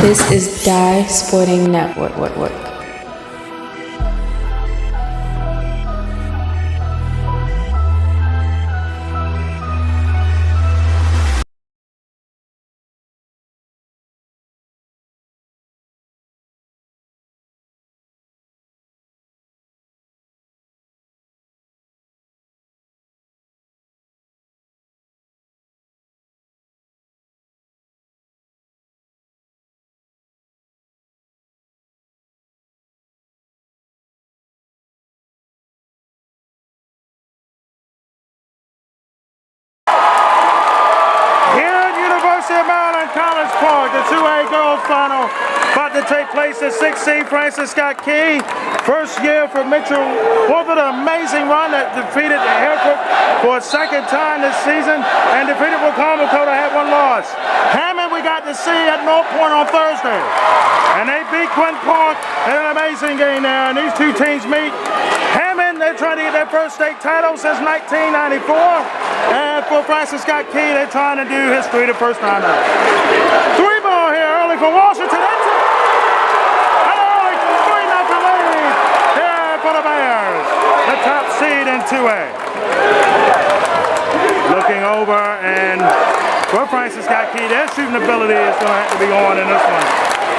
This is Die Sporting Network. College Park, the 2A Girls Final about to take place at 6 seed Francis Scott Key. First year for Mitchell. Both of the amazing run that defeated Hereford for a second time this season and defeated Wakoma Dakota, had one loss. Hammond we got to see at North Point on Thursday. And they beat Quinn Park in an amazing game there. And these two teams meet. Hammond, they're trying to get their first state title since 1994. And for Francis Scott Key, they're trying to do history the first time ever. 3-ball here early for Washington. An early 3-0 lead here for the Bears, the top seed in 2A. Looking over, and for Francis Scott Key, their shooting ability is going to have to be on in this one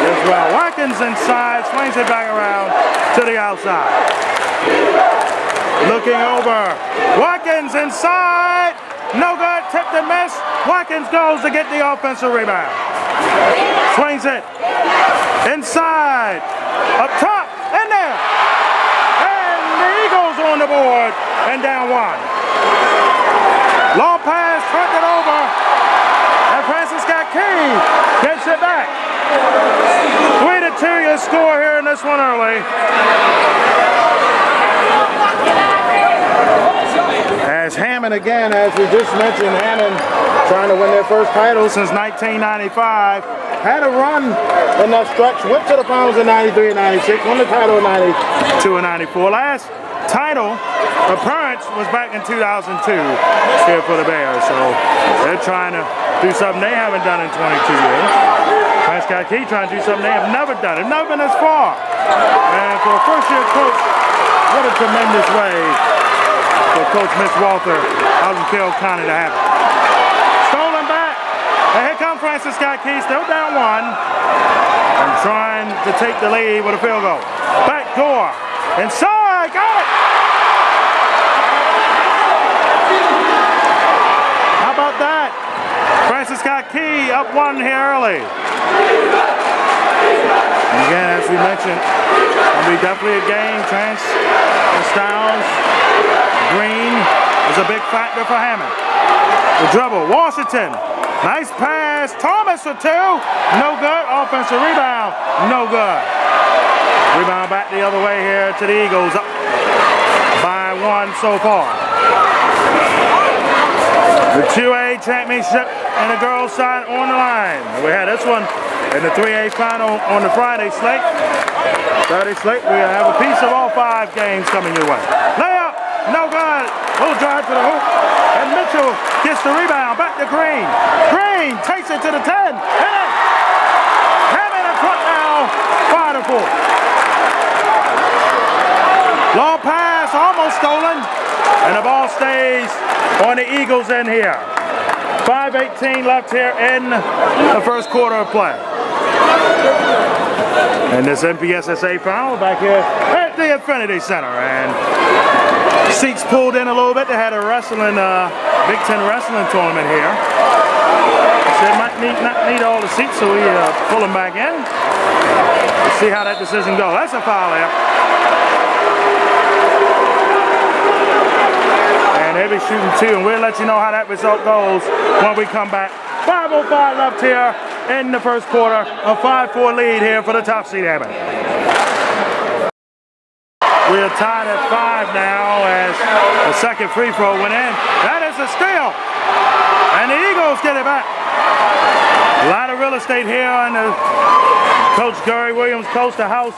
as well. Watkins inside, swings it back around to the outside. Looking over, Watkins inside, no good, tipped and missed. Watkins goes to get the offensive rebound. Swings it inside, up top, in there. And the Eagles on the board and down one. Long pass, turned it over, and Francis Scott Key gets it back. 3-2 your score here in this one early. As Hammond again, as we just mentioned, Hammond trying to win their first title since 1995. Had a run in that stretch, went to the finals in 93 and 96, won the title in 92 and 94. Last title appearance was back in 2002 here for the Bears. So they're trying to do something they haven't done in 22 years. Francis Scott Key trying to do something they have never done. They've never been this far. And for a first-year coach, what a tremendous way for Coach Mitch Walter out in Carroll County to have it. Stolen back. And here comes Francis Scott Key, still down one. And trying to take the lead with a field goal. Back door. Inside. Got it. How about that? Francis Scott Key up one here early. And again, as we mentioned, it'll be definitely a game. Styles, Green is a big factor for Hammond. The dribble, Washington, nice pass, Thomas for two, no good. Offensive rebound, no good. Rebound back the other way here to the Eagles, up by one so far. The 2A championship and the girls side on the line. We had this one in the 3A final on the Friday slate. Saturday slate, we have a piece of all 5 games coming your way. Layup, no good. Little drive to the hoop. And Mitchell gets the rebound, back to Green. Green takes it to the 10. Hit it. Hammond in front now, 5-4. Long pass, almost stolen. And the ball stays on the Eagles end here. 5:18 left here in the first quarter of play. And this MPSSAA final back here at the Infinity Center. And seats pulled in a little bit. They had a wrestling, Big Ten wrestling tournament here. So they might not need all the seats, so we pull them back in. Let's see how that decision goes. That's a foul there. And they'll be shooting 2, and we'll let you know how that result goes when we come back. 5:05 left here in the first quarter. A 5-4 lead here for the top seed Hammond. We are tied at 5 now as the second free throw went in. That is a steal. And the Eagles get it back. A lot of real estate here on the Coach Gary Williams Coaster House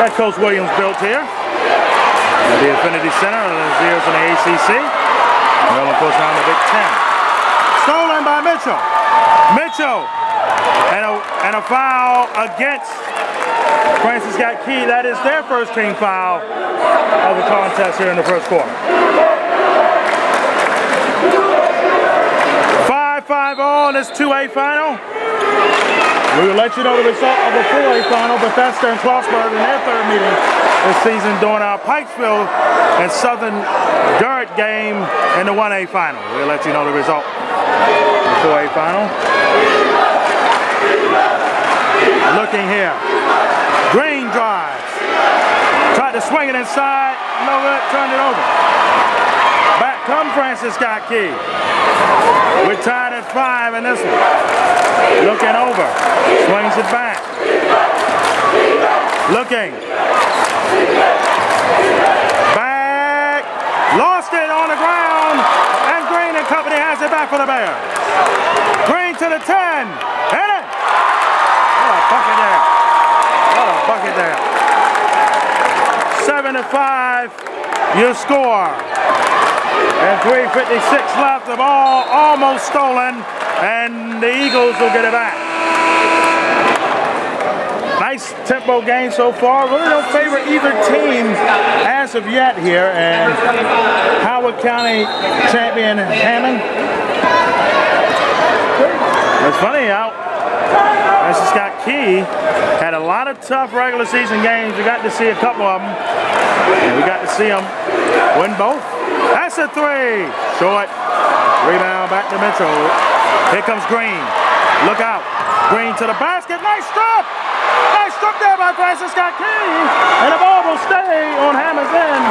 that Coach Williams built here. At the Infinity Center, the years in the ACC. Well, of course, now in the Big Ten. Stolen by Mitchell. Mitchell and a foul against Francis Scott Key. That is their first team foul of the contest here in the first quarter. 5-5 all in this 2A final. We will let you know the result of the 4A final. Bethesda and Clarksburg in their third meeting this season during our Pikesville and Southern Garrett game in the 1A final. We'll let you know the result of the 4A final. Looking here. Green drives. Tried to swing it inside. No good. Turned it over. Back come Francis Scott Key. We're tied at 5 in this one. Looking over. Swings it back. Looking. Back. Lost it on the ground. And Green and company has it back for the Bears. Green to the 10. Hit it. What a bucket there. What a bucket there. 7-5. You score. And 3:56 left. The ball almost stolen. And the Eagles will get it back. Nice tempo game so far. Really don't favor either team as of yet here. And Howard County champion Hammond. It's funny how Francis Scott Key had a lot of tough regular season games. We got to see a couple of them. And we got to see them win both. That's a 3. Short. Rebound back to Mitchell. Here comes Green. Look out. Green to the basket. Nice strip. Nice strip there by Francis Scott Key. And the ball will stay on Hammond's end.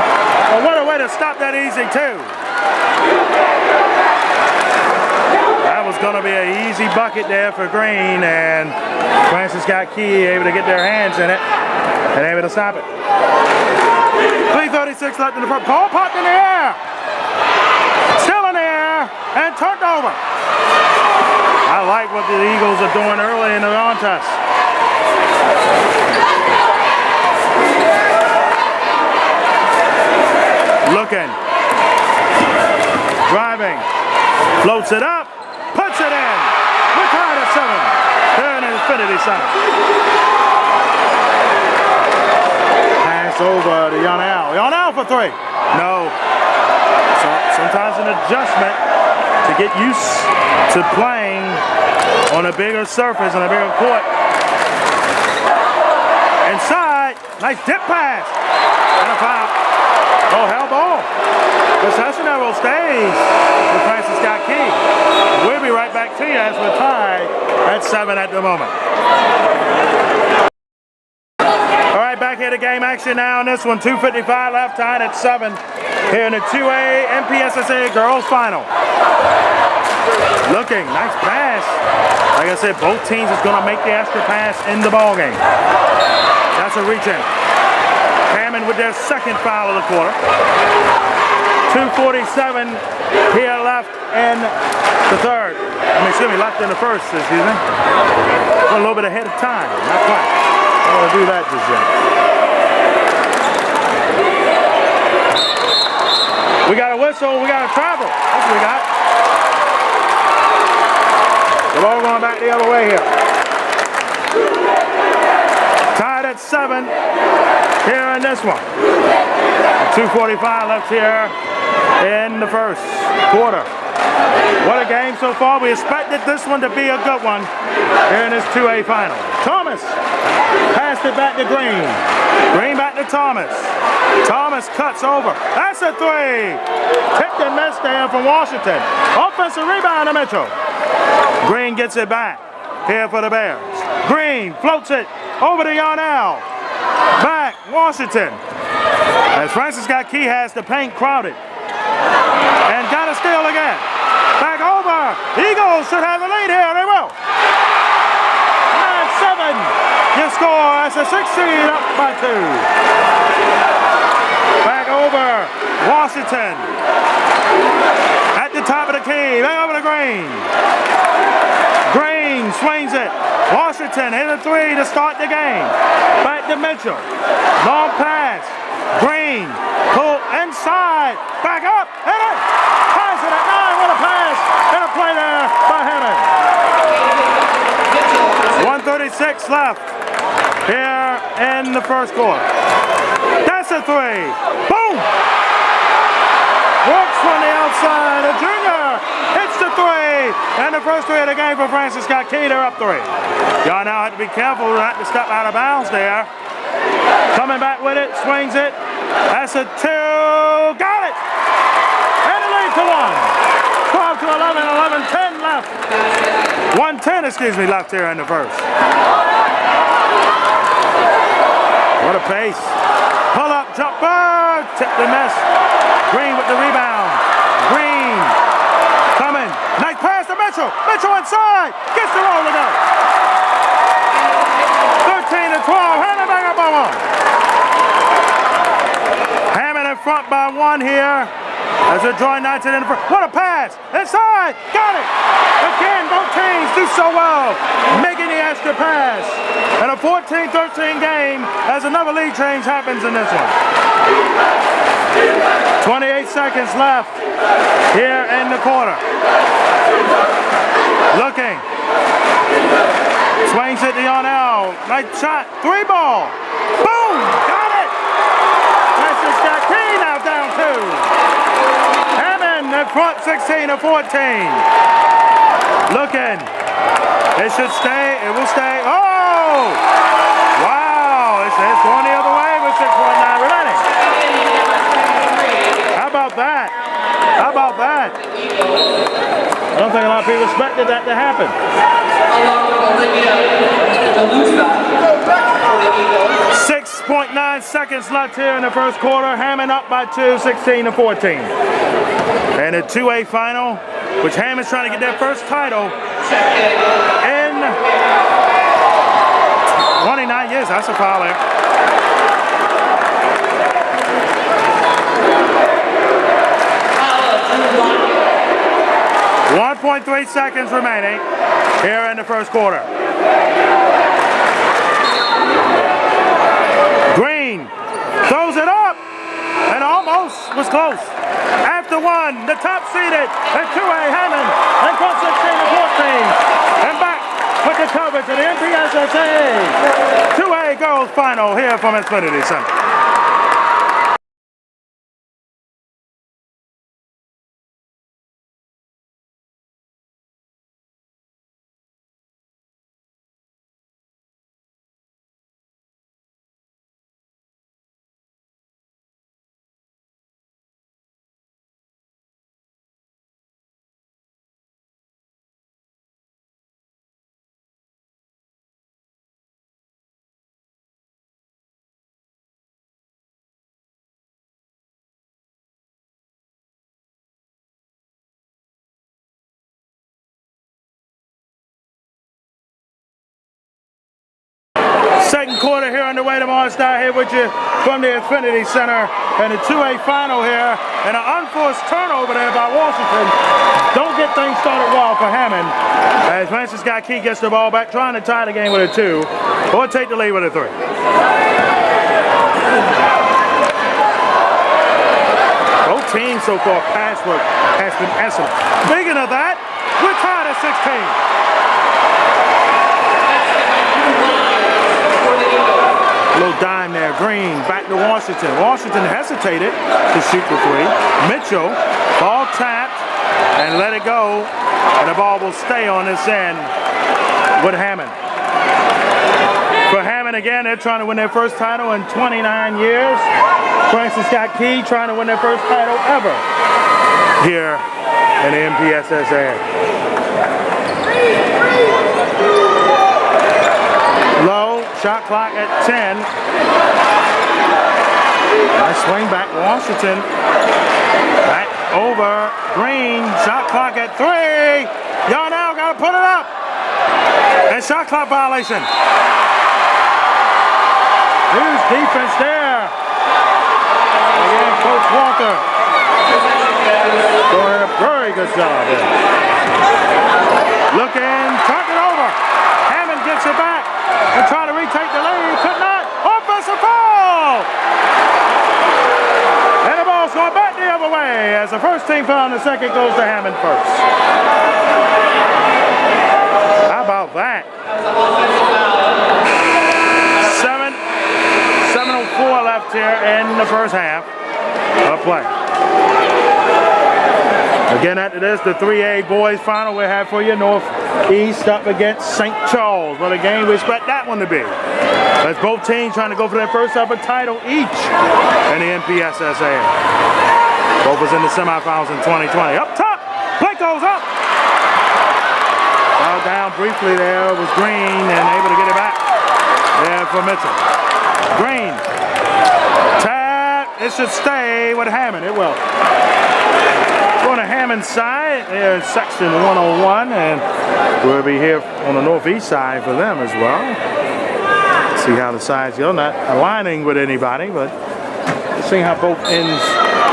But what a way to stop that easy, too. That was going to be an easy bucket there for Green. And Francis Scott Key able to get their hands in it and able to stop it. 3:36 left in the front. Ball popped in the air. Still in the air and turned over. I like what the Eagles are doing early in the contest. Looking. Driving. Floats it up. Puts it in. We're tied at 7. They're in Infinity Center. Pass over to Yonel. Yonel for 3. No. So sometimes an adjustment to get used to playing on a bigger surface and a bigger court. Inside. Nice dip pass. And a foul. Oh, hell ball. Possession arrow stays with Francis Scott Key. We'll be right back to you as we're tied at 7 at the moment. All right, back here to game action now in this one. 2:55 left, tied at 7 here in the 2A MPSSAA Girls Final. Looking, nice pass. Like I said, both teams is going to make the extra pass in the ball game. That's a reach in. Hammond with their second foul of the quarter. 2:47 here left in the third. Left in the first, excuse me. A little bit ahead of time, not quite. I don't want to do that just yet. We got a whistle, we got a travel. That's what we got. The ball going back the other way here. Tied at 7 here in this one. 2:45 left here in the first quarter. What a game so far. We expected this one to be a good one here in this 2A final. Thomas passed it back to Green. Green back to Thomas. Thomas cuts over. That's a 3. Tipped and missed there from Washington. Offensive rebound to Mitchell. Green gets it back here for the Bears. Green floats it over to Yarnell. Back, Washington. As Francis Scott Key has the paint crowded. And got a steal again. Back over. Eagles should have the lead here. They will. 9-7. You score as a 16 up by 2. Back over. Washington. At the top of the key. Back over to Green. Green swings it. Washington hit a 3 to start the game. Back to Mitchell. Long pass. Green. Pull inside. Back up. Hit it. Pass it at 9. What a pass. And a play there by Hammond. 2:46 left here in the first quarter. That's a three. Boom! Works from the outside. A junior hits the three. And the first three of the game for Francis got key. They're up three. Y'all now have to be careful not to step out of bounds there. Coming back with it, swings it. That's a two. Got it! And it leads to one. 12 to 11, 11-10 left. 1:10, excuse me, left here in the first. What a pace. Pull up, jumper, tip the miss. Green with the rebound. Green coming. Nice pass to Mitchell. Mitchell inside. Gets the roll to go. 13 to 12. Hammond back up by one. Hammond in front by one here. As they join 19 in the front. What a pass. Inside. Got it. Again, both teams do so well. Making the extra pass. And a 14-13 game as another lead change happens in this one. 28 seconds left here in the quarter. Looking. Swings it to Yarnell. Nice shot. Three ball. Boom. Got it. Francis got key now down two. Hammond in front 16 to 14. Looking. It should stay. It will stay. Oh! Wow. It's going the other way with 6:19 remaining. How about that? How about that? I don't think a lot of people expected that to happen. 6.9 seconds left here in the first quarter. Hammond up by two, 16 to 14. And a 2A final, which Hammond's trying to get their first title in 29 years. That's a foul there. .3 seconds remaining here in the first quarter. Green throws it up and almost was close. After one, the top seeded at 2A Hammond and front 16 to 14. And back with the coverage of the MPSSAA 2A Girls Final here from Xfinity Center. Second quarter here underway. Tomorrow Star here with you from the Xfinity Center. And the 2A final here. And an unforced turnover there by Washington. Don't get things started well for Hammond. As Francis Key gets the ball back, trying to tie the game with a 2. Or take the lead with a 3. Both teams so far pass work has been excellent. Speaking of that, we're tied at 16. Little dime there. Green back to Washington. Washington hesitated to shoot the 3. Mitchell, ball tapped and let it go. And the ball will stay on this end with Hammond. For Hammond again, they're trying to win their first title in 29 years. Francis Key trying to win their first title ever here in the MPSSAA. Low, shot clock at 10. Nice swing back, Washington. Back over, Green, shot clock at 3. Y'all now gotta put it up. And shot clock violation. Huge defense there. Again, Coach Walker doing a very good job there. Looking, turned it over. Hammond gets it back. And trying to retake the lead, could not. Offensive foul! And the ball's going back the other way as the first team foul and the second goes to Hammond first. How about that? left here in the first half of play. Again, after this, the 3A boys final we have for you. Northeast up against St. Charles. What a game we expect that one to be. As both teams trying to go for their first ever title each in the MPSSAA. Both was in the semifinals in 2020. Up top, play goes up. Foul down briefly there was Green and able to get it back there for Mitchell. Green, tap, it should stay with Hammond, it will. On the Hammond side, there's section 101, and we'll be here on the northeast side for them as well. See how the sides go, not aligning with anybody, but see how both ends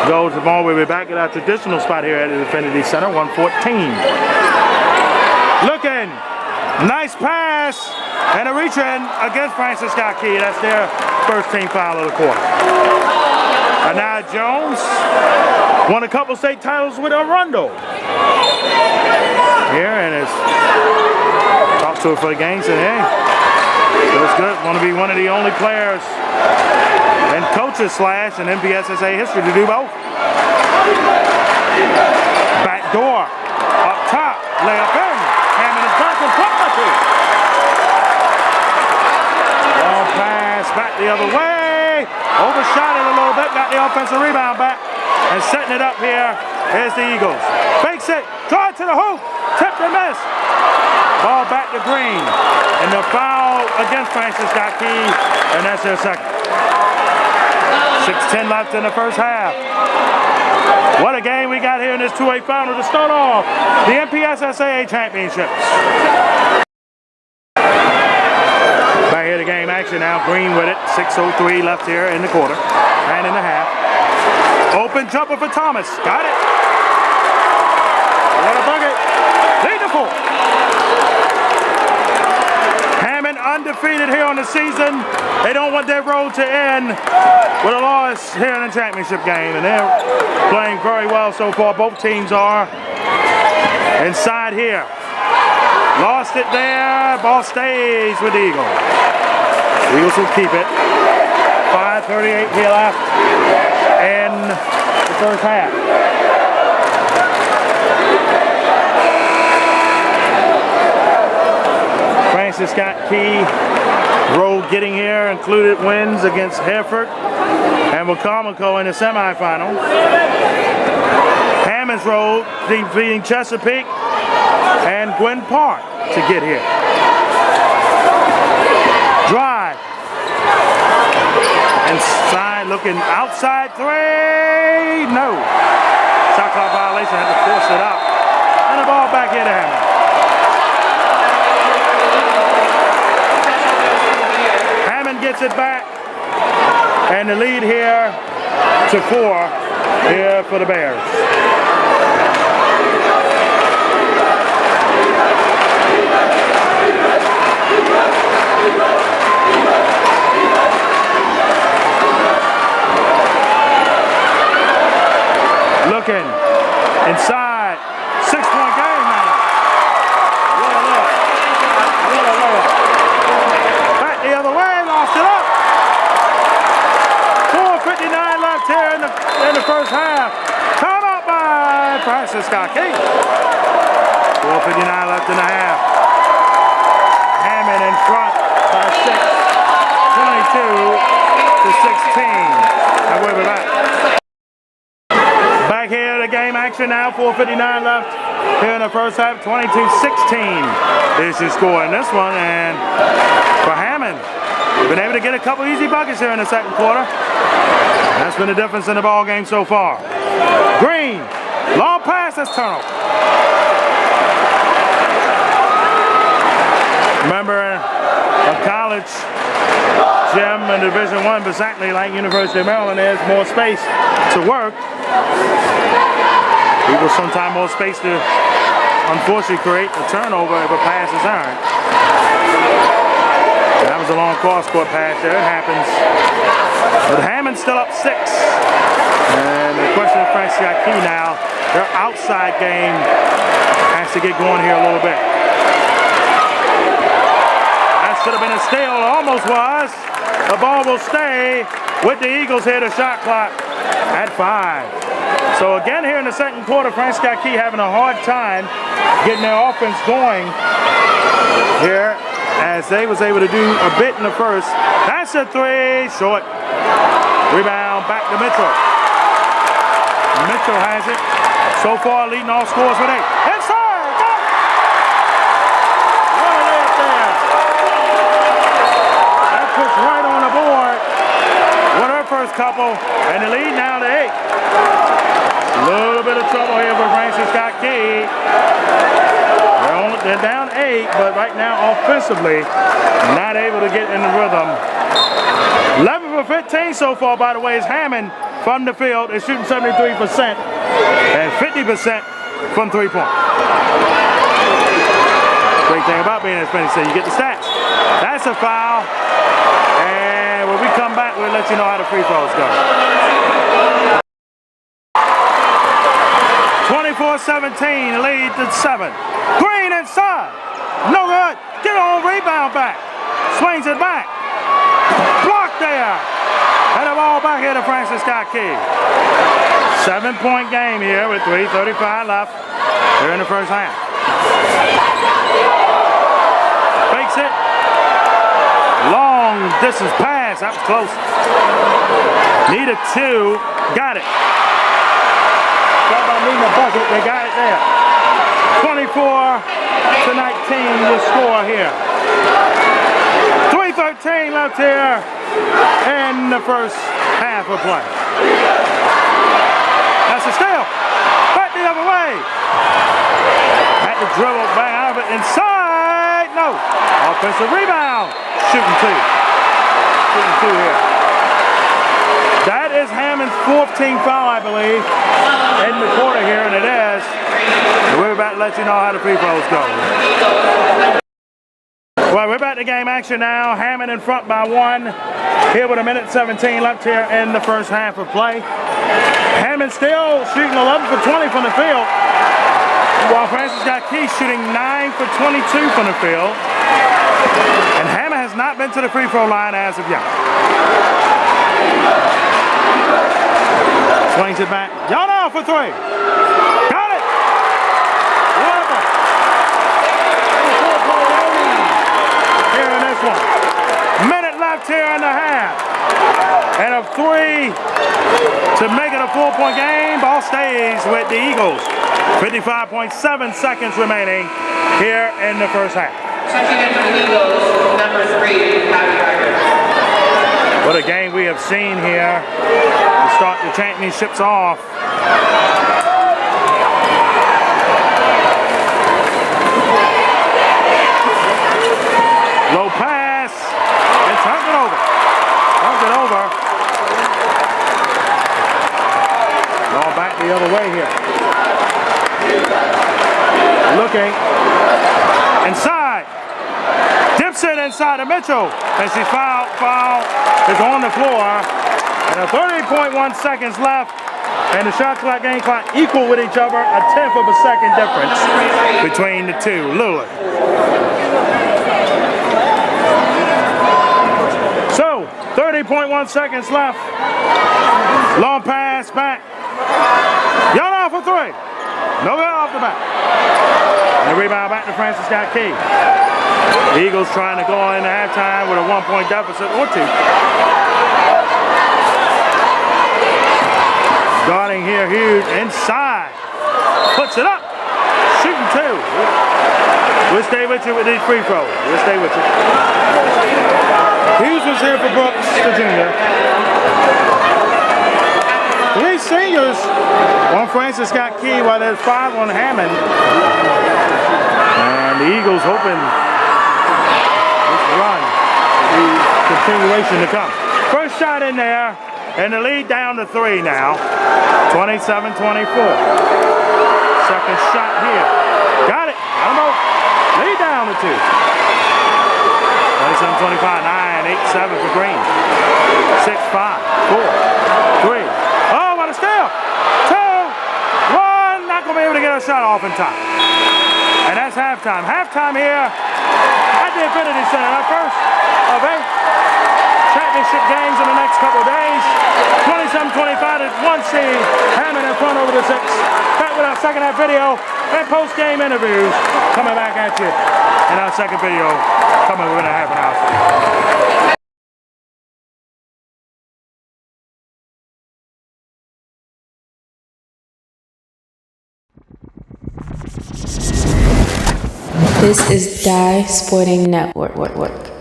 go. The ball will be back at our traditional spot here at the Infinity Center, 114. Looking, nice pass, and a reach in against Francis Scott Key. That's their first team foul of the quarter. And now Jones won a couple state titles with Arundel. Here, and it's talked to her for the game, said, hey, feels good. Want to be one of the only players and coaches slash in MPSSAA history to do both. Back door, up top, layup in. Hammond and Johnson put the two. Long pass back the other way. Overshot it a little bit, got the offensive rebound back. And setting it up here is the Eagles. Fakes it, draw it to the hoop, tipped and miss. Ball back to Green. And the foul against Francis Scott Key, and that's their second. 6:10 left in the first half. What a game we got here in this 2A final to start off the MPSSAA championships. Back here the game action now. Green with it. 6:03 left here in the quarter and in the half. Open jumper for Thomas. Got it. What a bucket. Lead the four. Hammond undefeated here on the season. They don't want their road to end with a loss here in the championship game. And they're playing very well so far. Both teams are inside here. Lost it there. Ball stays with the Eagles. The Eagles will keep it. 5:38 here left in the first half. Francis Scott Key road getting here included wins against Hereford and Wacomico in the semifinals. Hammond's road defeating Chesapeake and Gwynn Park to get here. Drive. Inside, looking outside three. No. Shot clock violation, had to force it up. And the ball back here to Hammond. Hammond gets it back. And the lead here to 4 here for the Bears. Looking inside, 6-point game now. What a layup. What a layup. Back the other way, lost it up. 4:59 left here in the first half. Time out by Francis Scott Key. 4:59 left in the half. Hammond in front by 6, 22-16. And we'll be back. Back here, the game action now, 4:59 left here in the first half, 22-16 is your score in this one. And for Hammond, we've been able to get a couple easy buckets here in the second quarter. That's been the difference in the ball game so far. Green, long pass, that's turnover. Member of college gym in Division I, but exactly like University of Maryland, there's more space to work. Equals sometimes more space to unfortunately create a turnover if a pass is earned. That was a long cross-court pass there. It happens. But Hammond's still up 6. And the question of Francis Scott Key now, their outside game has to get going here a little bit. That should have been a steal. It almost was. The ball will stay with the Eagles here, the shot clock at 5. So again here in the second quarter, Francis Scott Key having a hard time getting their offense going here as they was able to do a bit in the first. That's a 3, short. Rebound back to Mitchell. Mitchell has it. So far leading all scores with 8. Inside, got it! What a layup there. That puts right on the board with her first couple, and the lead now to 8. A little bit of trouble here for Francis Scott Key. They're down 8, but right now offensively, not able to get in the rhythm. 11 for 15 so far, by the way, is Hammond from the field. They're shooting 73% and 50% from 3-point. Great thing about being a Spanish State, you get the stats. That's a foul. And when we come back, we'll let you know how the free throws go. 24-17, lead to 7. Green inside. No good. Get on, rebound back. Swings it back. Blocked there. And the ball back here to Francis Scott Key. 7-point game here with 3:35 left here in the first half. Fakes it. Long distance pass. That was close. Needed 2. Got it. Got by needing a bucket. They got it there. 24-19 the score here. 3:13 left here in the first half of play. That's a steal. Back the other way. Had to dribble back out of it inside. No. Offensive rebound. Shooting 2. Shooting 2 here. That is Hammond's 4th team foul, I believe, in the quarter here, and it is. We're about to let you know how the free throws go. Well, we're back to game action now. Hammond in front by 1. Here with 1:17 left here in the first half of play. Hammond still shooting 11 for 20 from the field, while Francis Scott Key shooting 9 for 22 from the field. And Hammond has not been to the free throw line as of yet. Swings it back. Y'all now for 3. Got it! Wonderful. Here in this one. Minute left here in the half. And a 3 to make it a 4-point game. Ball stays with the Eagles. 55.7 seconds remaining here in the first half. Checking in for the Eagles, number 3, Patty Ryder. What a game we have seen here to start the championships off. Low pass, and turns it over. Turns it over. Ball back the other way here. Looking. Inside. Dips it inside of Mitchell. And she foul is on the floor. And a 30.1 seconds left. And the shot clock, game clock equal with each other. A 1/10 of a second difference between the two. Lula. So, 30.1 seconds left. Long pass back. Y'all off for 3. No good off the back. And the rebound back to Francis Scott Key. The Eagles trying to go into halftime with a 1-point deficit or 2. Guarding here, huge inside. Puts it up. Shooting 2. We'll stay with you with these free throws. We'll stay with you. Hughes was here for Brooks, the junior. 3 seniors on Francis Scott Key, while there's 5 on Hammond. And the Eagles hoping this run will be continuation to come. First shot in there, and the lead down to 3 now. 27-24. Second shot here. Got it. I don't know. Lead down to 2. 27-25. 9-8-7 for Green. 6-5. 4. 3. Oh, what a steal! 2, 1, not gonna be able to get a shot off in time. And that's halftime. Halftime here at the Infinity Center. Our first of 8 championship championship games in the next couple of days. 27-25 is 1 seed. Hammond in front over the 6. Back with our second half video and post-game interviews coming back at you. And our second video coming within a half an hour. This is Die Sporting Network.